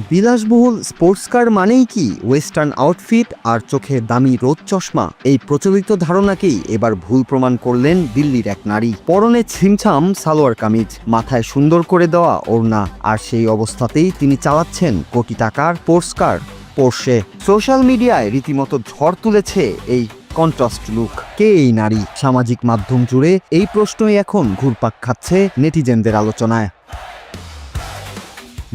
বিলাসবহুল sports car মানেই কি ওয়েস্টার্ন আউটফিট আর চোখে দামি রোদ চশমা? এই প্রচলিত ধারণাকেই এবার ভুল প্রমাণ করলেন দিল্লির এক নারী। পরনে ছিমছাম সালোয়ার কামিজ, মাথায় সুন্দর করে দেওয়া ওড়না, আর সেই অবস্থাতেই তিনি চালাচ্ছেন কোটি টাকার স্পোর্টস কার পোর্শে। সোশ্যাল মিডিয়ায় রীতিমতো ঝড় তুলেছে এই কন্ট্রাস্ট লুক। কে এই নারী? সামাজিক মাধ্যম জুড়ে এই প্রশ্নই এখন ঘুরপাক খাচ্ছে নেটিজেনদের আলোচনায়।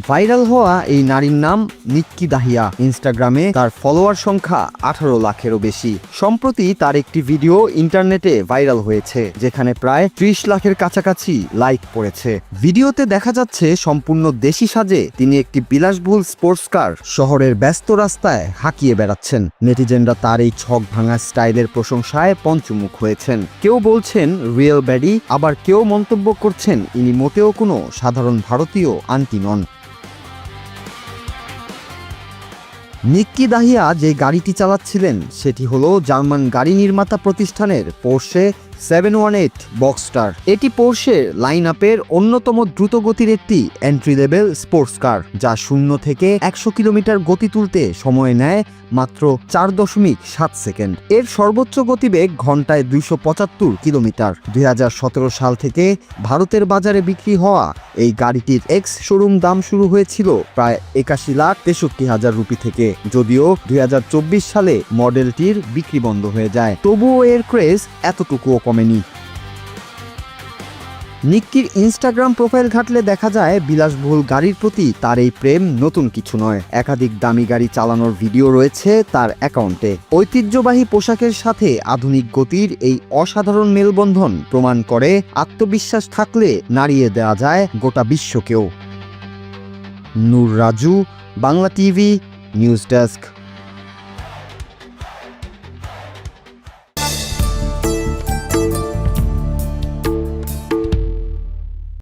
ভাইরাল হওয়া এই নারীর নাম নিক্কি দাহিয়া। ইনস্টাগ্রামে তার ফলোয়ার সংখ্যা 18 লাখেরও বেশি। সম্প্রতি তার একটি ভিডিও ইন্টারনেটে ভাইরাল হয়েছে, যেখানে প্রায় 30 লাখের কাছাকাছি লাইক পড়েছে। ভিডিওতে দেখা যাচ্ছে সম্পূর্ণ দেশি সাজে তিনি একটি বিলাসবহুল স্পোর্টস কার শহরের ব্যস্ত রাস্তায় হাঁকিয়ে বেড়াচ্ছেন। নেটিজেনরা তার এই ছক ভাঙা স্টাইলের প্রশংসায় পঞ্চমুখ হয়েছেন। কেউ বলছেন রিয়েল ব্যাডি, আবার কেউ মন্তব্য করছেন ইনি মোটেও কোনো সাধারণ ভারতীয় আন্টি নন। নিক্কি দাহিয়া যে গাড়িটি চালাচ্ছিলেন সেটি হলো জার্মান গাড়ি নির্মাতা প্রতিষ্ঠানের পোর্শে 718 বক্সস্টার। এটি পোর্শের লাইন আপের অন্যতম দ্রুতগতির একটি এন্ট্রি লেভেল স্পোর্টস কার, যা 0 থেকে 100 কিলোমিটার গতি তুলতে সময় নেয় মাত্র 4.7 সেকেন্ড। এর সর্বোচ্চ গতিবেগ ঘন্টায় 275 কিলোমিটার। 2017 সাল থেকে ভারতের বাজারে বিক্রি হওয়া এই গাড়িটির এক্স শোরুম দাম শুরু হয়েছিল প্রায় 81,63,000 রুপি থেকে, যদিও 2024 সালে মডেলটির বিক্রি বন্ধ হয়ে যায়। তবুও এর ক্রেজ এতটুকুও কমেনি। নিক্কির ইনস্টাগ্রাম প্রোফাইল ঘাটলে দেখা যায় বিলাসবহুল গাড়ির প্রতি তার এই প্রেম নতুন কিছু নয়। একাধিক দামি গাড়ি চালানোর ভিডিও রয়েছে তার অ্যাকাউন্টে। ঐতিহ্যবাহী পোশাকের সাথে আধুনিক গতির এই অসাধারণ মেলবন্ধন প্রমাণ করে আত্মবিশ্বাস থাকলে নাড়িয়ে দেওয়া যায় গোটা বিশ্বকেও। Noor Raju, Bangla TV, news desk.